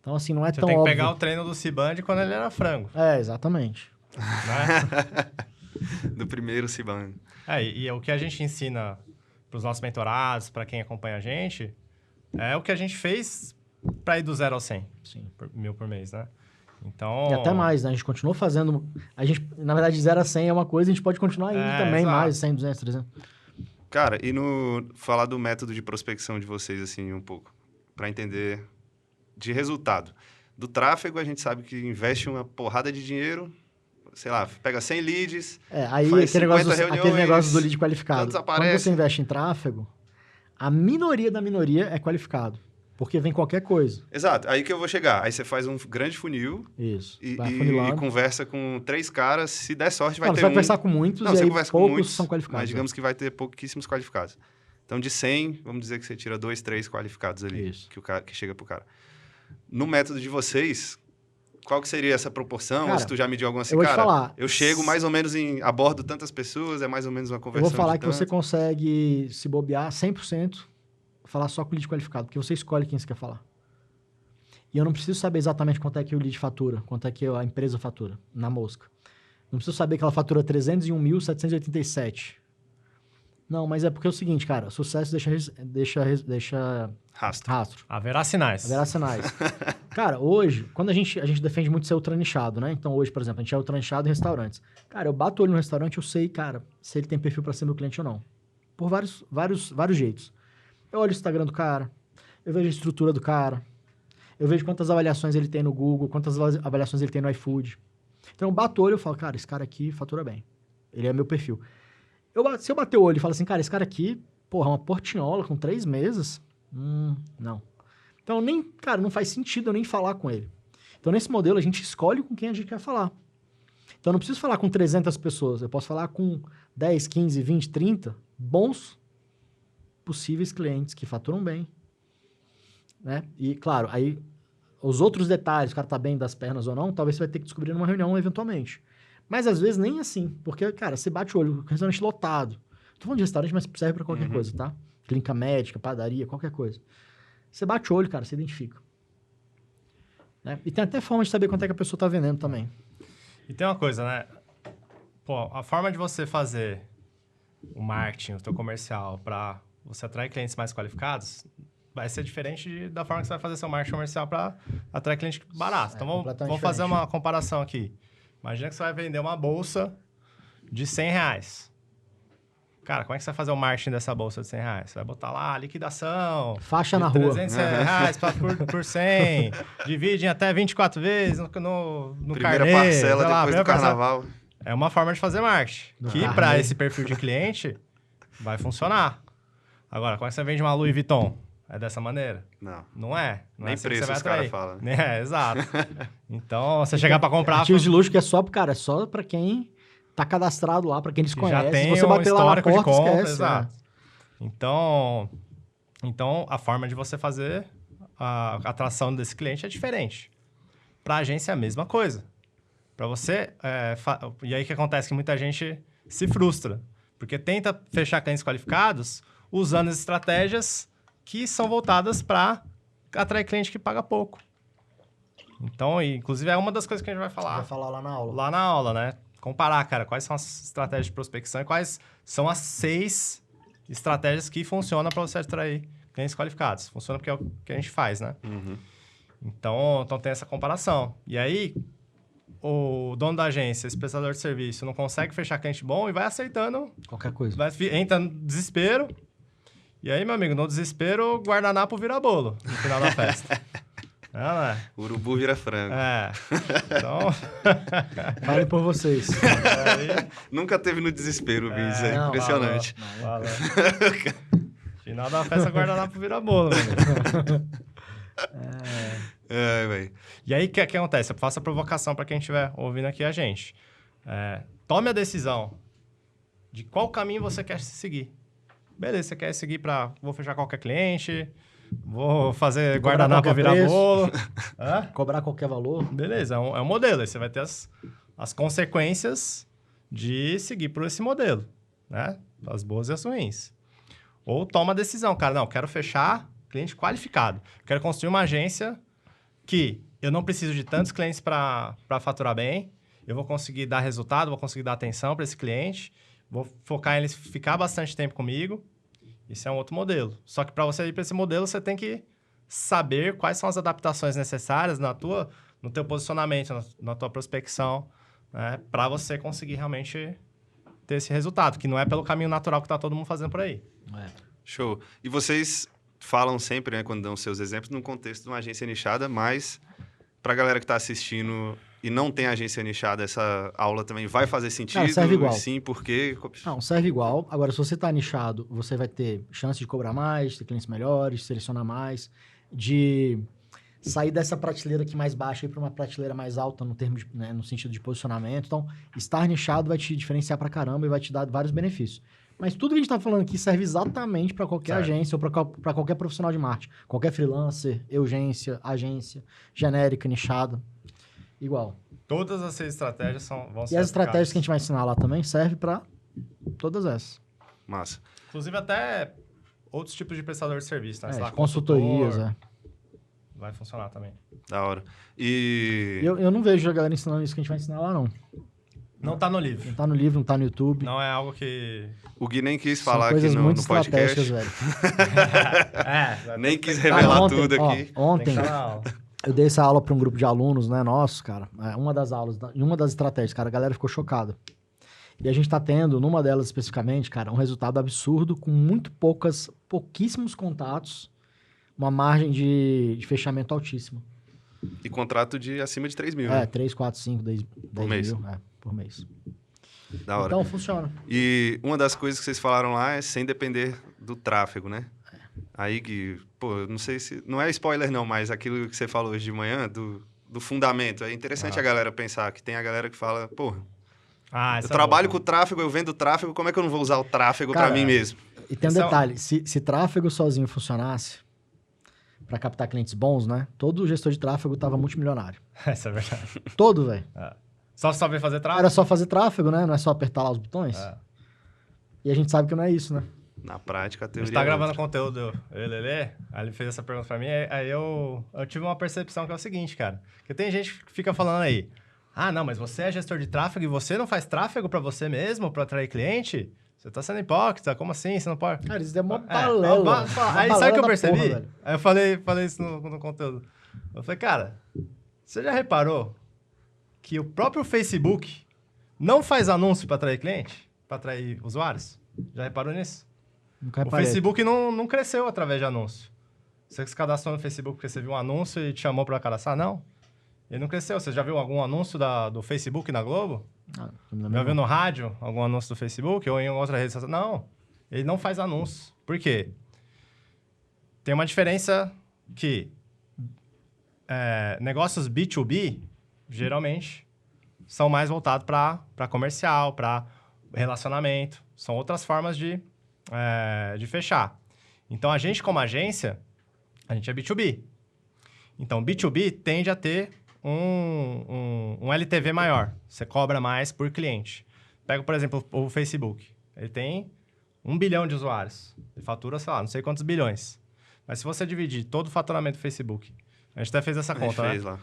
Então, assim, não é tão óbvio. Você tem que pegar o treino do Siban de quando ele era frango. Exatamente. Né? Do primeiro Siban. E o que a gente ensina para os nossos mentorados, para quem acompanha a gente, é o que a gente fez para ir do 0 ao 100. Sim. Mil por mês, né? Então... E até mais, né? A gente continuou fazendo... na verdade, de 0 a 100 é uma coisa, a gente pode continuar indo também, exato. mais 100, 200, 300. Cara, e falar do método de prospecção de vocês, assim, um pouco, para entender de resultado. Do tráfego, a gente sabe que investe uma porrada de dinheiro, sei lá, pega 100 leads, aí faz aquele negócio do lead qualificado. Quando você aparecem. investe em tráfego, a minoria da minoria é qualificado. Porque vem qualquer coisa. Exato, aí que eu vou chegar. Aí você faz um grande funil Isso. e conversa com 3 caras. Se der sorte, vai ter você vai conversar com muitos e aí poucos são qualificados. Mas digamos que vai ter pouquíssimos qualificados. Então, de 100, vamos dizer que você tira 2, 3 qualificados ali. Isso. Que chega pro cara. No método de vocês, qual que seria essa proporção? Cara, ou se tu já mediu alguma assim, eu vou te falar. Eu chego mais ou menos abordo tantas pessoas, é mais ou menos uma conversão. Eu vou falar que você consegue se bobear 100%, falar só com o lead qualificado, porque você escolhe quem você quer falar. E eu não preciso saber exatamente quanto é que o lead fatura, quanto é que a empresa fatura, na mosca. Não preciso saber que ela fatura 301.787. Não, mas é porque é o seguinte, cara, sucesso deixa rastro. Haverá sinais. Cara, hoje, quando a gente defende muito ser ultranichado, né? Então, hoje, por exemplo, a gente é ultranichado em restaurantes. Cara, eu bato o olho no restaurante, eu sei, cara, se ele tem perfil para ser meu cliente ou não. Por vários jeitos. Eu olho o Instagram do cara, eu vejo a estrutura do cara, eu vejo quantas avaliações ele tem no Google, quantas avaliações ele tem no iFood. Então, eu bato o olho e falo, cara, esse cara aqui fatura bem. Ele é meu perfil. Se eu bater o olho e falar assim, cara, esse cara aqui, porra, uma portinhola com 3 meses, não. Então, não faz sentido eu nem falar com ele. Então, nesse modelo, a gente escolhe com quem a gente quer falar. Então, eu não preciso falar com 300 pessoas. Eu posso falar com 10, 15, 20, 30 bons possíveis clientes que faturam bem. Né? E, claro, aí os outros detalhes, o cara tá bem das pernas ou não, talvez você vai ter que descobrir numa reunião eventualmente. Mas, às vezes, nem assim. Porque, cara, você bate o olho, restaurante lotado. Tô falando de restaurante, mas serve pra qualquer coisa, tá? Clínica médica, padaria, qualquer coisa. Você bate o olho, cara, você identifica. Né? E tem até forma de saber quanto é que a pessoa tá vendendo também. E tem uma coisa, né? Pô, a forma de você fazer o marketing, o teu comercial, para você atrair clientes mais qualificados, vai ser diferente da forma que você vai fazer seu marketing comercial para atrair cliente barato. Então, vamos fazer uma comparação aqui. Imagina que você vai vender uma bolsa de R$100. Cara, como é que você vai fazer o marketing dessa bolsa de R$100? Você vai botar lá, liquidação. Faixa na rua. R$300 por 100. Divide em até 24 vezes no primeira carnê. Parcela depois do carnaval. É uma forma de fazer marketing. Que para esse perfil de cliente vai funcionar. Agora, como é que você vende uma Louis Vuitton? É dessa maneira? Não. Não é. Não Nem é assim preço que você vai os caras atrair. falam. Né? Exato. Então, você chegar para comprar... Artigos de luxo que é só para quem tá cadastrado lá, para quem eles conhecem. Já tem você bater lá na porta, de compra, esquece. Exato. Então, a forma de você fazer a atração desse cliente é diferente. Para a agência é a mesma coisa. Para você... E aí o que acontece? Que muita gente se frustra. Porque tenta fechar clientes qualificados usando as estratégias que são voltadas para atrair cliente que paga pouco. Então, inclusive, é uma das coisas que a gente vai falar. Vai falar lá na aula. Lá na aula, né? Comparar, cara, quais são as estratégias de prospecção e quais são as 6 estratégias que funcionam para você atrair clientes qualificados. Funciona porque é o que a gente faz, né? Então tem essa comparação. E aí, o dono da agência, esse prestador de serviço, não consegue fechar cliente bom e vai aceitando, Qualquer coisa. entra no desespero. E aí, meu amigo, no desespero, o guardanapo vira bolo no final da festa. Não é? Urubu vira frango. É. Então, Falem por vocês. aí, Nunca teve no desespero, Vince. É não, impressionante. fala. Final da festa, guardanapo vira bolo, meu amigo. Velho. E aí, o que acontece? Eu faço a provocação para quem estiver ouvindo aqui a gente. Tome a decisão de qual caminho você quer seguir. Beleza, você quer seguir para... Vou fechar qualquer cliente, vou fazer guardanapo virar bolo. Hã? Cobrar qualquer valor. Beleza, é um modelo. Aí você vai ter as consequências de seguir por esse modelo, né? As boas e as ruins. Ou toma a decisão, cara, não, quero fechar cliente qualificado. Quero construir uma agência que eu não preciso de tantos clientes para faturar bem, eu vou conseguir dar resultado, vou conseguir dar atenção para esse cliente, vou focar em ele ficar bastante tempo comigo. Isso é um outro modelo. Só que para você ir para esse modelo, você tem que saber quais são as adaptações necessárias no teu posicionamento, na tua prospecção, né? Para você conseguir realmente ter esse resultado, que não é pelo caminho natural que está todo mundo fazendo por aí. Show. E vocês falam sempre, né, quando dão seus exemplos, no contexto de uma agência nichada, mas para a galera que está assistindo e não tem agência nichada, essa aula também vai fazer sentido? Não, serve igual. Sim, porque... Não, serve igual. Agora, se você está nichado, você vai ter chance de cobrar mais, ter clientes melhores, selecionar mais, de sair dessa prateleira aqui mais baixa para uma prateleira mais alta no termo de, né, no sentido de posicionamento. Então, estar nichado vai te diferenciar pra caramba e vai te dar vários benefícios. Mas tudo que a gente está falando aqui serve exatamente para qualquer agência ou para qualquer profissional de marketing. Qualquer freelancer, agência, genérica, nichada. Igual. Todas as 6 estratégias vão ser E as estratégias que a aplicadas. gente vai ensinar lá também servem para todas essas. Massa. Inclusive até outros tipos de prestador de serviço, né? Sei lá, Consultorias, consultor, vai funcionar também. Da hora. E... Eu não vejo a galera ensinando isso que a gente vai ensinar lá, não. Não tá no livro. Não tá no livro, não tá no YouTube. Não é algo que... O Gui nem quis São falar aqui coisas no muito podcast. estratégicas, velho. Nem quis tem que revelar ontem, tudo ó, aqui. Ontem, Tem que estar na aula. eu dei essa aula para um grupo de alunos, né, nossos, cara. Uma das aulas, uma das estratégias, cara, a galera ficou chocada. E a gente tá tendo, numa delas especificamente, cara, um resultado absurdo com pouquíssimos contatos, uma margem de fechamento altíssima. E contrato de acima de 3 mil, né? 3, 4, 5, 10 Por mês. mil. Por mês. Da hora. Então, funciona. E uma das coisas que vocês falaram lá é sem depender do tráfego, né? Aí, Gui, pô, não sei se... Não é spoiler não, mas aquilo que você falou hoje de manhã, do fundamento. É interessante a galera pensar, que tem a galera que fala, pô, eu trabalho com tráfego, eu vendo tráfego, como é que eu não vou usar o tráfego para mim mesmo? E tem um detalhe, se tráfego sozinho funcionasse, para captar clientes bons, né? Todo gestor de tráfego tava multimilionário. Essa é verdade. Todo, velho. Só saber fazer tráfego? Era só fazer tráfego, né? Não é só apertar lá os botões. E a gente sabe que não é isso, né? Na prática, a A teoria gente tá é gravando outra. conteúdo, eu e o Lelê, aí ele fez essa pergunta pra mim, aí eu tive uma percepção que é o seguinte, cara. Porque tem gente que fica falando aí, não, mas você é gestor de tráfego e você não faz tráfego pra você mesmo, pra atrair cliente? Você tá sendo hipócrita, como assim? Você não pode... Cara, isso é uma balela. Aí sabe o que eu percebi? Aí eu falei isso no conteúdo. Eu falei, cara, você já reparou que o próprio Facebook não faz anúncio pra atrair cliente? Pra atrair usuários? Já reparou nisso? Nunca O reparei. Facebook não cresceu através de anúncio. Você se cadastrou no Facebook porque você viu um anúncio e te chamou para cadastrar? Não. Ele não cresceu. Você já viu algum anúncio do Facebook na Globo? Já viu no rádio algum anúncio do Facebook ou em outra rede social? Não. Ele não faz anúncio. Por quê? Tem uma diferença que negócios B2B, geralmente, são mais voltados para comercial, para relacionamento. São outras formas de fechar. Então, a gente, como agência, a gente é B2B. Então, B2B tende a ter um LTV maior. Você cobra mais por cliente. Pega, por exemplo, o Facebook. Ele tem 1 bilhão de usuários. Ele fatura, sei lá, não sei quantos bilhões. Mas se você dividir todo o faturamento do Facebook, a gente até fez essa conta, fez né? lá.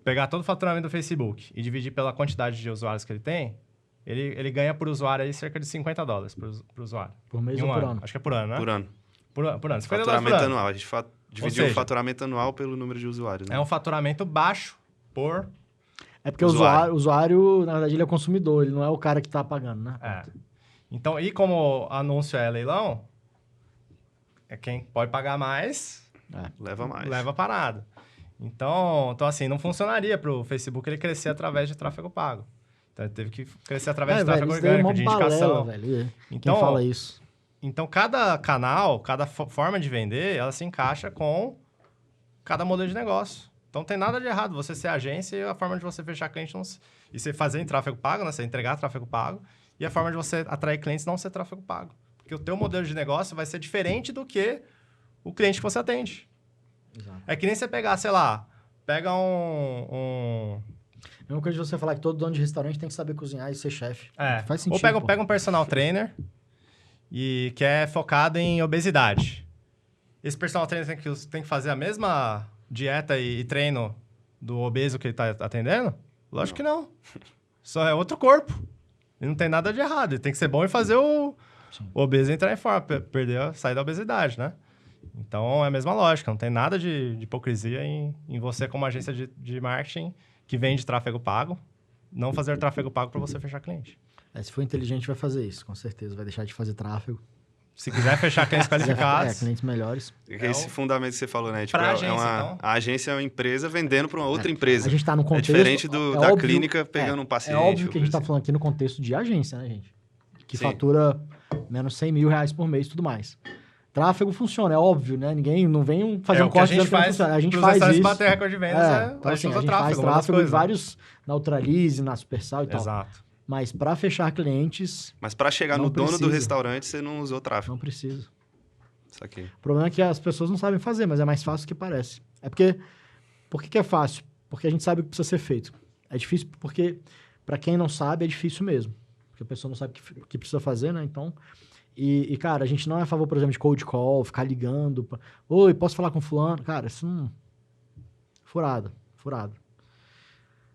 Pegar todo o faturamento do Facebook e dividir pela quantidade de usuários que ele tem, ele ganha por usuário aí cerca de $50 por usuário. Por mês Em ou por ano? Acho que é por ano, né? Por ano. Por ano. $50 por Faturamento ano. anual. A gente Dividir o seja, faturamento anual pelo número de usuários, né? É um faturamento baixo por... É porque o usuário, na verdade, ele é o consumidor, ele não é o cara que tá pagando, né? Então, e como anúncio é leilão, é quem pode pagar mais, Leva mais. leva a parada. Então, assim, não funcionaria para o Facebook ele crescer através de tráfego pago. Então, ele teve que crescer através de tráfego orgânico, de indicação. Velho. Então, Quem fala isso? Então, cada canal, cada forma de vender, ela se encaixa com cada modelo de negócio. Então, não tem nada de errado você ser agência e a forma de você fechar cliente e você fazer em tráfego pago, né? Você entregar tráfego pago. E a forma de você atrair clientes não ser tráfego pago. Porque o teu modelo de negócio vai ser diferente do que o cliente que você atende. Exato. É que nem você pegar, sei lá, pega um... Mesma coisa de você falar que todo dono de restaurante tem que saber cozinhar e ser chefe. Faz sentido. Ou pega um personal trainer e que é focado em obesidade. Esse personal trainer tem que fazer a mesma dieta e treino do obeso que ele está atendendo? Lógico que não. Só é outro corpo. E não tem nada de errado. Ele tem que ser bom e fazer o obeso entrar em forma, sair da obesidade, né? Então, é a mesma lógica. Não tem nada de hipocrisia em você, como agência de marketing que vende tráfego pago, não fazer tráfego pago para você fechar cliente. Se for inteligente, vai fazer isso, com certeza. Vai deixar de fazer tráfego. Se quiser fechar clientes qualificados... clientes melhores. Esse fundamento que você falou, né? Tipo, pra agência, então. A agência é uma empresa vendendo para uma outra empresa. A gente está no contexto... É diferente da óbvio, clínica pegando um paciente. É óbvio que a gente está falando aqui no contexto de agência, né, gente? Que fatura menos 100 mil reais por mês e tudo mais. Tráfego funciona, é óbvio, né? Ninguém não vem fazer um corte dizendo que não funciona. A gente faz isso. Bater recorde de vendas, então, assim, a gente faz tráfego em vários... Na Ultralize, na Supersal e tal. Exato. Mas para fechar clientes... Mas para chegar no dono do restaurante, você não usou tráfego. Não precisa. Saquei. O problema é que as pessoas não sabem fazer, mas é mais fácil do que parece. É porque... Por que é fácil? Porque a gente sabe o que precisa ser feito. É difícil porque, para quem não sabe, é difícil mesmo. Porque a pessoa não sabe o que precisa fazer, né? Então... E, cara, a gente não é a favor, por exemplo, de cold call, ficar ligando. Oi, posso falar com fulano? Cara, isso não... Furado.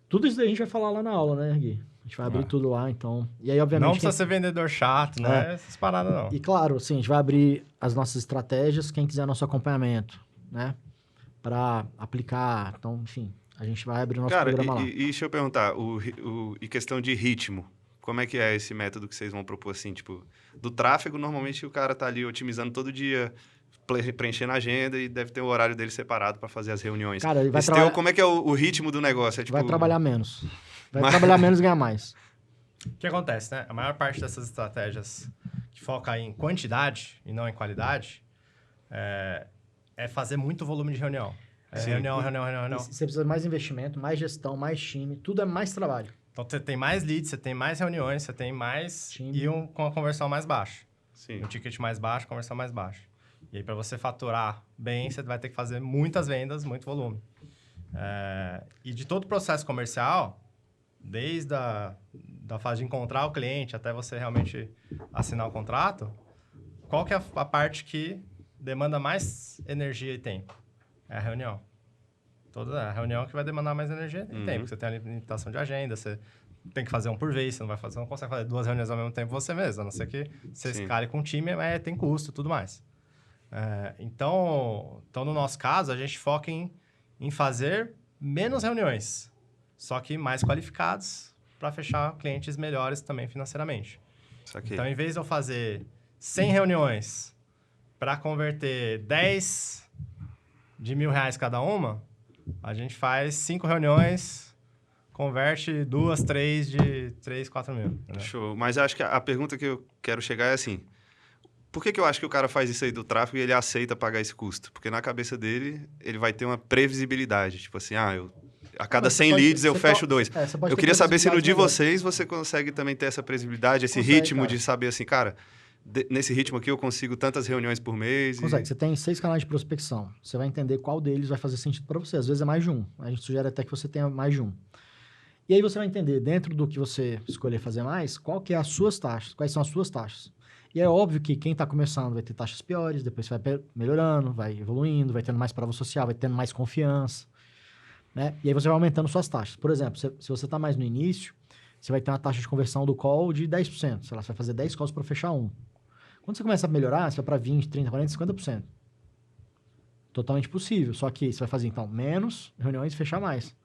Tudo isso daí a gente vai falar lá na aula, né, Gui? A gente vai abrir tudo lá, então... E aí, obviamente... Não precisa ser vendedor chato, não é essas paradas, não. E, claro, assim, a gente vai abrir as nossas estratégias, quem quiser nosso acompanhamento, né? Para aplicar. Então, enfim, a gente vai abrir o nosso programa lá. E deixa eu perguntar, e questão de ritmo, como é que é esse método que vocês vão propor, assim, tipo... Do tráfego, normalmente o cara tá ali otimizando todo dia, preenchendo a agenda e deve ter o horário dele separado para fazer as reuniões. Cara, ele vai como é que é o ritmo do negócio? É, tipo... Vai trabalhar menos. Trabalhar menos e ganhar mais. O que acontece, né? A maior parte dessas estratégias que foca em quantidade e não em qualidade é fazer muito volume de reunião. Reunião. Você precisa de mais investimento, mais gestão, mais time. Tudo é mais trabalho. Então, você tem mais leads, você tem mais reuniões, você tem mais... Time. Com a conversão mais baixa. Sim. Um ticket mais baixo, conversão mais baixa. E aí, para você faturar bem, você vai ter que fazer muitas vendas, muito volume. E de todo o processo comercial, desde da fase de encontrar o cliente até você realmente assinar o contrato, qual que é a parte que demanda mais energia e tempo? É a reunião. Toda a reunião que vai demandar mais energia e tempo. Você tem a limitação de agenda, você tem que fazer um por vez, você não consegue fazer 2 reuniões ao mesmo tempo você mesmo, a não ser que você escale com um time, tem custo e tudo mais. Então, no nosso caso, a gente foca em fazer menos reuniões, só que mais qualificados para fechar clientes melhores também financeiramente. Saquei. Então, em vez de eu fazer 100 reuniões para converter 10 de R$1.000 cada uma, a gente faz 5 reuniões, converte 2, 3 de 3, 4 mil. Entendeu? Show. Mas acho que a pergunta que eu quero chegar é assim, por que eu acho que o cara faz isso aí do tráfego e ele aceita pagar esse custo? Porque na cabeça dele, ele vai ter uma previsibilidade. Tipo assim, a cada 100 leads eu fecho 2. Eu queria saber se no de vocês você consegue também ter essa previsibilidade, esse ritmo de saber assim, cara... Nesse ritmo aqui eu consigo tantas reuniões por mês. Consegue. Você tem 6 canais de prospecção. Você vai entender qual deles vai fazer sentido para você. Às vezes é mais de um. A gente sugere até que você tenha mais de um. E aí você vai entender, dentro do que você escolher fazer mais, quais são as suas taxas. E é óbvio que quem está começando vai ter taxas piores, depois você vai melhorando, vai evoluindo, vai tendo mais prova social, vai tendo mais confiança. Né? E aí você vai aumentando suas taxas. Por exemplo, se você está mais no início, você vai ter uma taxa de conversão do call de 10%. Sei lá, você vai fazer 10 calls para fechar um. Quando você começa a melhorar, você vai para 20%, 30%, 40%, 50%. Totalmente possível. Só que você vai fazer, então, menos reuniões e fechar mais.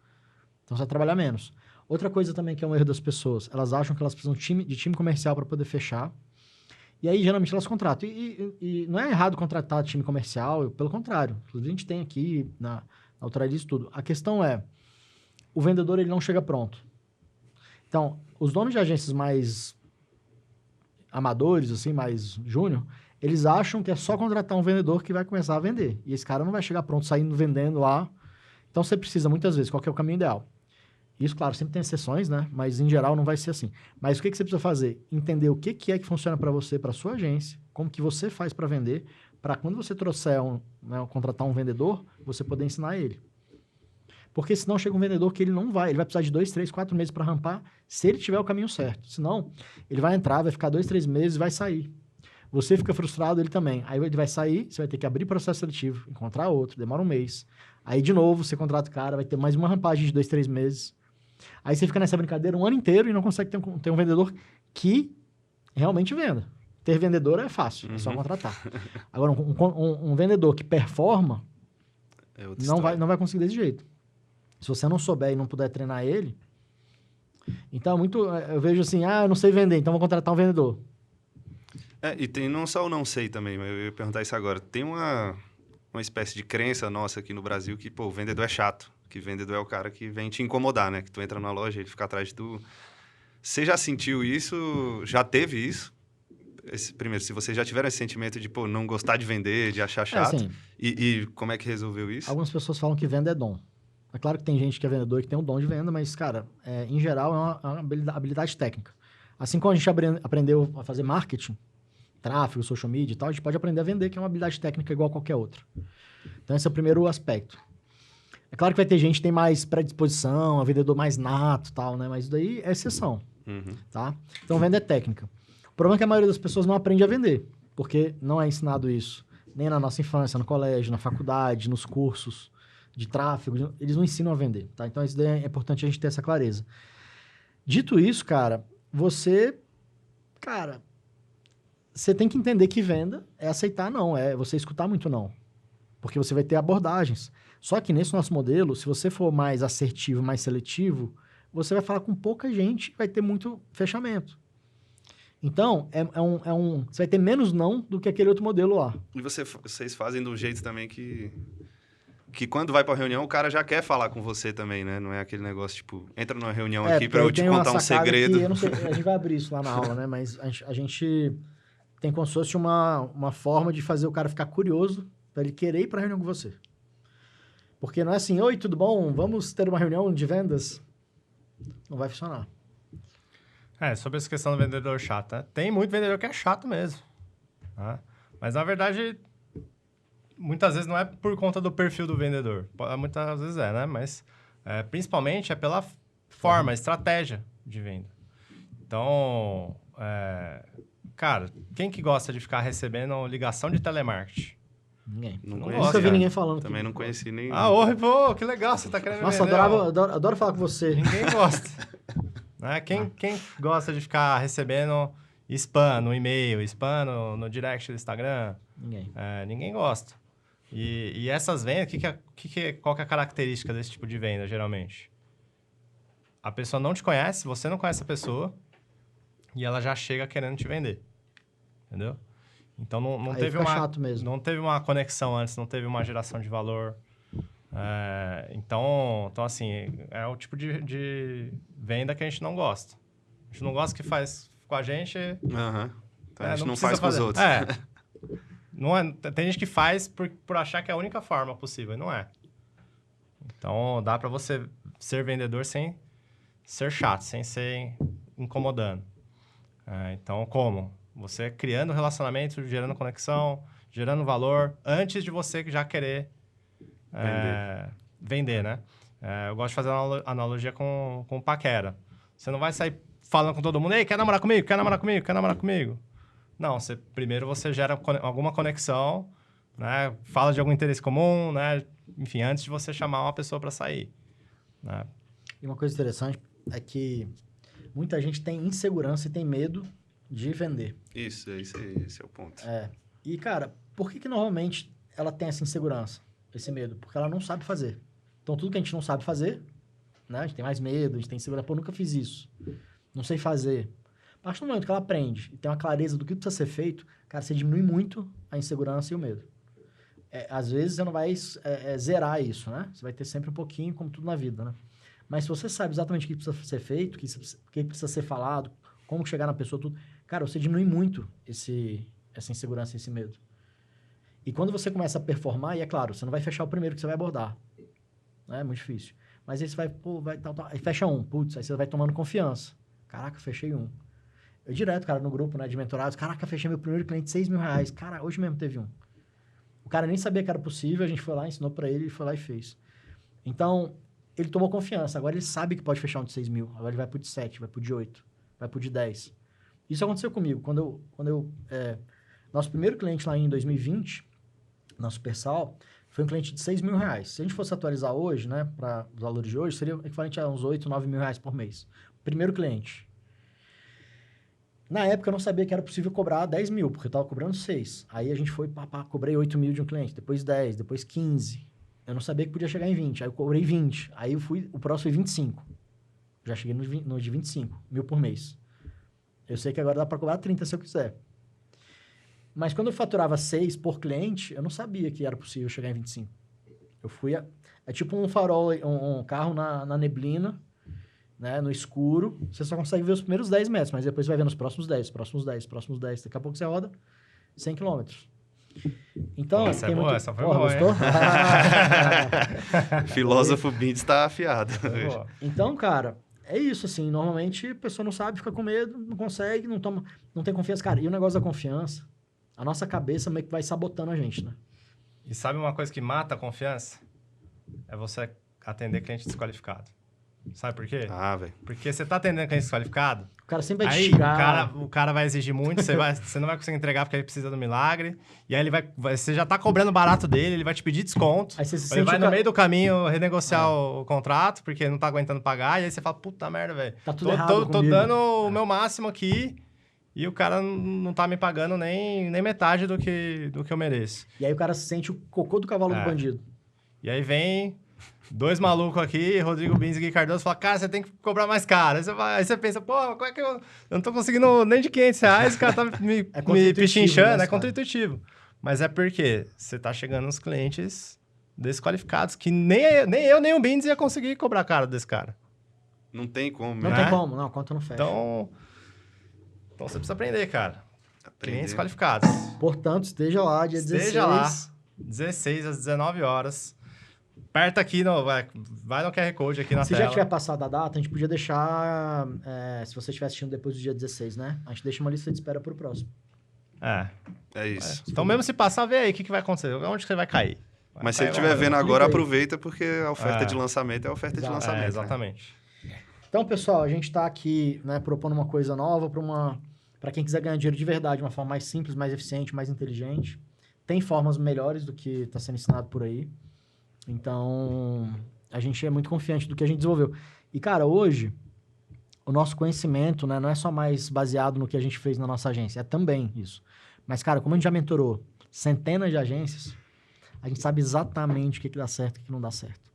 Então, você vai trabalhar menos. Outra coisa também que é um erro das pessoas, elas acham que elas precisam de time comercial para poder fechar. E aí, geralmente, elas contratam. E não é errado contratar time comercial, pelo contrário. Inclusive, a gente tem aqui na Autoralize tudo. A questão é, o vendedor ele não chega pronto. Então, os donos de agências mais amadores, assim, mais júnior, eles acham que é só contratar um vendedor que vai começar a vender. E esse cara não vai chegar pronto, saindo vendendo lá. Então, você precisa, muitas vezes, qual que é o caminho ideal? Isso, claro, sempre tem exceções, né? Mas, em geral, não vai ser assim. Mas o que você precisa fazer? Entender o que é que funciona para você, para sua agência, como que você faz para vender, para quando você trouxer contratar um vendedor, você poder ensinar ele. Porque senão chega um vendedor que ele vai precisar de 2, 3, 4 meses para rampar, se ele tiver o caminho certo. Senão, ele vai entrar, vai ficar 2, 3 meses e vai sair. Você fica frustrado, ele também. Aí ele vai sair, você vai ter que abrir processo seletivo, encontrar outro, demora um mês. Aí, de novo, você contrata o cara, vai ter mais uma rampagem de 2, 3 meses. Aí você fica nessa brincadeira um ano inteiro e não consegue ter um vendedor que realmente venda. Ter vendedor é fácil, é só contratar. Agora, um vendedor que performa, não vai conseguir desse jeito. Se você não souber e não puder treinar ele, então eu vejo assim, eu não sei vender, então vou contratar um vendedor. E tem não só o não sei também, mas eu ia perguntar isso agora. Tem uma espécie de crença nossa aqui no Brasil que, o vendedor é chato. Que vendedor é o cara que vem te incomodar, né? Que tu entra na loja, ele fica atrás de tu. Você já sentiu isso? Já teve isso? Primeiro, se você já tiver esse sentimento de, não gostar de vender, de achar chato. Assim, e como é que resolveu isso? Algumas pessoas falam que venda é dom. É claro que tem gente que é vendedor e que tem um dom de venda, mas, cara, em geral, é uma habilidade técnica. Assim como a gente aprendeu a fazer marketing, tráfego, social media e tal, a gente pode aprender a vender, que é uma habilidade técnica igual a qualquer outra. Então, esse é o primeiro aspecto. É claro que vai ter gente que tem mais predisposição, vendedor mais nato e tal, né? Mas isso daí é exceção, tá? Então, venda é técnica. O problema é que a maioria das pessoas não aprende a vender, porque não é ensinado isso. Nem na nossa infância, no colégio, na faculdade, nos cursos de tráfego, eles não ensinam a vender, tá? Então, isso daí é importante a gente ter essa clareza. Dito isso, cara, você tem que entender que venda é aceitar não, é você escutar muito não. Porque você vai ter abordagens. Só que nesse nosso modelo, se você for mais assertivo, mais seletivo, você vai falar com pouca gente e vai ter muito fechamento. Então, você vai ter menos não do que aquele outro modelo lá. E vocês fazem de um jeito também que quando vai pra reunião, o cara já quer falar com você também, né? Não é aquele negócio, entra numa reunião aqui pra eu te contar um segredo. Eu não sei, a gente vai abrir isso lá na aula, né? Mas a gente tem como se fosse uma forma de fazer o cara ficar curioso para ele querer ir pra reunião com você. Porque não é assim, oi, tudo bom? Vamos ter uma reunião de vendas? Não vai funcionar. Sobre essa questão do vendedor chato, né? Tem muito vendedor que é chato mesmo. Tá? Mas, na verdade, muitas vezes não é por conta do perfil do vendedor. Muitas vezes né? Mas, principalmente, é pela forma, estratégia de venda. Então, cara, quem que gosta de ficar recebendo ligação de telemarketing? Ninguém. Nunca vi ninguém falando. Também não conheci nem... Pô, que legal, você tá querendo Nossa, vender. adoro falar com você. Ninguém gosta. Né? Quem gosta de ficar recebendo spam no e-mail, spam no direct do Instagram? Ninguém. Ninguém gosta. E essas vendas, qual que é a característica desse tipo de venda, geralmente? A pessoa não te conhece, você não conhece a pessoa, e ela já chega querendo te vender. Entendeu? Então, não teve uma conexão antes, não teve uma geração de valor. Então, assim, é o tipo de venda que a gente não gosta. A gente não gosta que faz com a gente... Então, a gente não faz com os outros. Tem gente que faz por achar que é a única forma possível, e não é. Então, dá para você ser vendedor sem ser chato, sem ser incomodando. Então, como? Você criando relacionamento, gerando conexão, gerando valor, antes de você já querer vender, né? Eu gosto de fazer uma analogia com paquera. Você não vai sair falando com todo mundo, ei, quer namorar comigo? Quer namorar comigo? Quer namorar comigo? Não, primeiro você gera alguma conexão, né? Fala de algum interesse comum, né? Enfim, antes de você chamar uma pessoa para sair. Né? E uma coisa interessante é que muita gente tem insegurança e tem medo de vender. Esse é o ponto. E, cara, por que normalmente ela tem essa insegurança? esse medo, porque ela não sabe fazer. Então, tudo que a gente não sabe fazer, né? A gente tem mais medo, a gente tem insegurança. Pô, nunca fiz isso. Não sei fazer. A partir do momento que ela aprende e tem uma clareza do que precisa ser feito, cara, você diminui muito a insegurança e o medo. Às vezes, você não vai zerar isso, né? Você vai ter sempre um pouquinho, como tudo na vida, né? Mas se você sabe exatamente o que precisa ser feito, o que precisa ser falado, como chegar na pessoa, tudo... Cara, você diminui muito essa insegurança e esse medo. E quando você começa a performar, e é claro, você não vai fechar o primeiro que você vai abordar. Né? É muito difícil. Mas aí você vai, tal. Aí fecha um. Putz, aí você vai tomando confiança. Caraca, fechei um. Eu direto, cara, no grupo, né, de mentorados. Caraca, fechei meu primeiro cliente, R$6.000. Cara, hoje mesmo teve um. O cara nem sabia que era possível, a gente foi lá, ensinou pra ele, ele foi lá e fez. Então, ele tomou confiança. Agora ele sabe que pode fechar um de 6 mil. Agora ele vai pro de 7, vai pro de 8, vai pro de 10. Isso aconteceu comigo. Nosso primeiro cliente lá em 2020, na Supersal, foi um cliente de R$6.000. Se a gente fosse atualizar hoje, né, para os valores de hoje, seria equivalente a uns 8, 9 mil reais por mês. Primeiro cliente. Na época, eu não sabia que era possível cobrar 10 mil, porque eu estava cobrando 6. Aí a gente foi, cobrei 8 mil de um cliente, depois 10, depois 15. Eu não sabia que podia chegar em 20. Aí eu cobrei 20. Aí o próximo foi 25. Já cheguei no de 25 mil por mês. Eu sei que agora dá para cobrar 30 se eu quiser. Mas quando eu faturava 6 por cliente, eu não sabia que era possível chegar em 25. Eu fui... É tipo um farol, um carro na neblina, né, no escuro. Você só consegue ver os primeiros 10 metros, mas depois você vai ver nos próximos 10, próximos 10, próximos 10. Daqui a pouco você roda 100 quilômetros. Então, essa é boa, essa foi boa, gostou? Filósofo Bindes está afiado. Então, cara, é isso, assim. Normalmente, a pessoa não sabe, fica com medo, não consegue, não tem confiança. Cara, e o negócio da confiança, a nossa cabeça meio que vai sabotando a gente, né? E sabe uma coisa que mata a confiança? É você atender cliente desqualificado. Sabe por quê? Velho. Porque você tá atendendo cliente desqualificado, O cara sempre vai te aí xingar. o cara vai exigir muito, você não vai conseguir entregar porque ele precisa do milagre, e aí você já tá cobrando barato dele, ele vai te pedir desconto, Aí você se ele sente vai no meio do caminho renegociar o contrato, porque não tá aguentando pagar, e aí você fala, puta merda, velho. Tá tudo errado Tô comigo. dando o meu máximo aqui, e o cara não tá me pagando nem metade do que eu mereço. E aí o cara se sente o cocô do cavalo do bandido. E aí vem 2 malucos aqui, Rodrigo Bindes e Gui Cardoso, fala, cara, você tem que cobrar mais caro. Aí você pensa, pô, como é que eu não tô conseguindo nem de R$500, o cara tá me pichinchando, é contra-intuitivo. Mas é porque você tá chegando nos clientes desqualificados, que nem eu, nem o Bindes ia conseguir cobrar caro desse cara. Não tem como. Não tem como, não, a conta não fecha. Então você precisa aprender, cara. Clientes Aprender. qualificados. Portanto, esteja lá, dia 16. Esteja lá, 16 às 19 horas. Aperta aqui, vai no QR Code aqui na Se tela. já tiver passado a data, a gente podia deixar... se você estiver assistindo depois do dia 16, né? A gente deixa uma lista de espera pro próximo. É isso. Então, mesmo se passar, vê aí o que vai acontecer. Onde que você vai cair? Mas se ele estiver vendo agora, aproveita, porque a oferta de lançamento é a oferta de lançamento. né? Exatamente. Então, pessoal, a gente está aqui, né, propondo uma coisa nova para quem quiser ganhar dinheiro de verdade, de uma forma mais simples, mais eficiente, mais inteligente. Tem formas melhores do que está sendo ensinado por aí. Então, a gente é muito confiante do que a gente desenvolveu. E, cara, hoje, o nosso conhecimento, né, não é só mais baseado no que a gente fez na nossa agência, é também isso. Mas, cara, como a gente já mentorou centenas de agências, a gente sabe exatamente o que dá certo e o que não dá certo.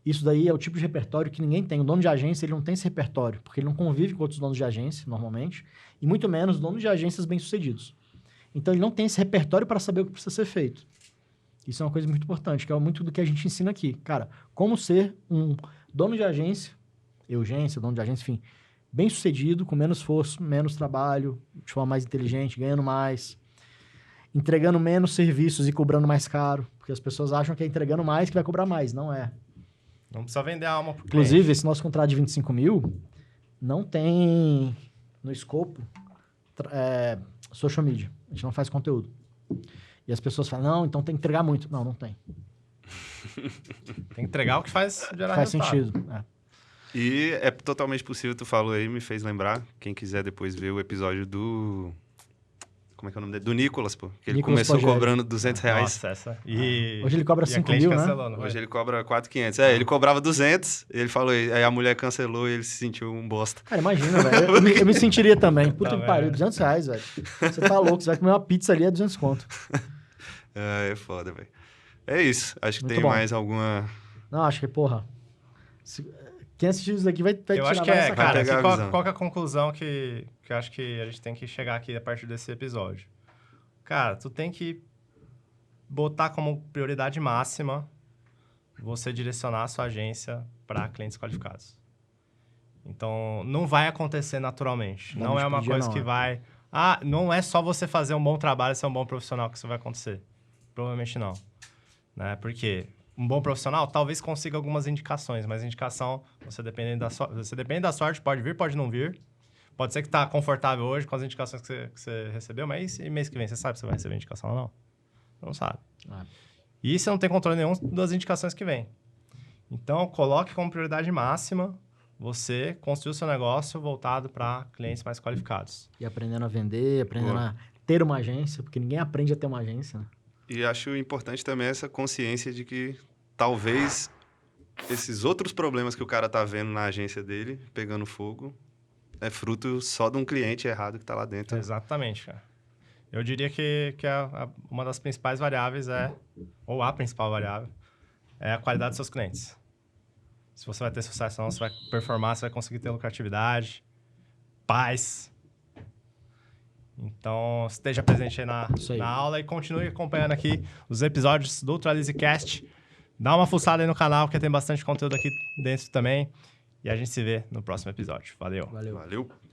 Isso daí é o tipo de repertório que ninguém tem. O dono de agência, ele não tem esse repertório, porque ele não convive com outros donos de agência, normalmente, e muito menos donos de agências bem-sucedidos. Então, ele não tem esse repertório para saber o que precisa ser feito. Isso é uma coisa muito importante, que é muito do que a gente ensina aqui. Cara, como ser um dono de agência, dono de agência, enfim, bem-sucedido, com menos esforço, menos trabalho, de forma mais inteligente, ganhando mais, entregando menos serviços e cobrando mais caro, porque as pessoas acham que é entregando mais que vai cobrar mais. Não é. Não precisa vender a alma pro cliente. Inclusive, esse nosso contrato de 25 mil não tem no escopo social media. A gente não faz conteúdo. E as pessoas falam, não, então tem que entregar muito. Não, não tem. Tem que entregar o que faz gerar Faz resultado. sentido. E é totalmente possível, tu falou aí, me fez lembrar, quem quiser depois ver o episódio do... Como é que é o nome dele? Do Nicolas, pô. Que ele Nicolas começou Poggiari. cobrando R$200. Nossa, essa. E, Hoje ele cobra e a 5 cliente mil, né? cancelou, não vai? Hoje ele cobra 4.500. Ele cobrava 200, ele falou, aí a mulher cancelou e ele se sentiu um bosta. Cara, imagina, velho. Eu me sentiria também. Puta que Tá pariu, vendo? R$200, velho. Você tá louco, você vai comer uma pizza ali, é 200 conto. É foda, velho. É isso. Acho que Muito tem bom. mais alguma... Não, acho que, porra... Quem assistir isso aqui vai Eu tirar acho que várias é, sacadas. cara, pegar que a qual, visão. qual que é a conclusão que eu acho que a gente tem que chegar aqui a partir desse episódio? Cara, tu tem que botar como prioridade máxima você direcionar a sua agência para clientes qualificados. Então, não vai acontecer naturalmente. Da Não noite é uma pro dia, coisa não, que é. vai... Ah, não é só você fazer um bom trabalho e ser um bom profissional que isso vai acontecer. Provavelmente não. Né? Porque um bom profissional talvez consiga algumas indicações, mas indicação, você depende da sorte, pode vir, pode não vir. Pode ser que tá confortável hoje com as indicações que você recebeu, mas e mês que vem, você sabe se você vai receber indicação ou não? Não sabe. É. E você não tem controle nenhum das indicações que vem. Então, coloque como prioridade máxima você construir o seu negócio voltado para clientes mais qualificados. E aprendendo a vender, aprendendo Boa. a ter uma agência, porque ninguém aprende a ter uma agência, né? E acho importante também essa consciência de que talvez esses outros problemas que o cara tá vendo na agência dele, pegando fogo, é fruto só de um cliente errado que tá lá dentro. Exatamente, cara. Eu diria que uma das principais variáveis ou a principal variável, é a qualidade dos seus clientes. Se você vai ter sucesso ou não, se vai performar, se vai conseguir ter lucratividade, paz. Então, esteja presente aí Isso aí. na aula e continue acompanhando aqui os episódios do UltraLeasyCast. Dá uma fuçada aí no canal, porque tem bastante conteúdo aqui dentro também. E a gente se vê no próximo episódio. Valeu! Valeu. Valeu!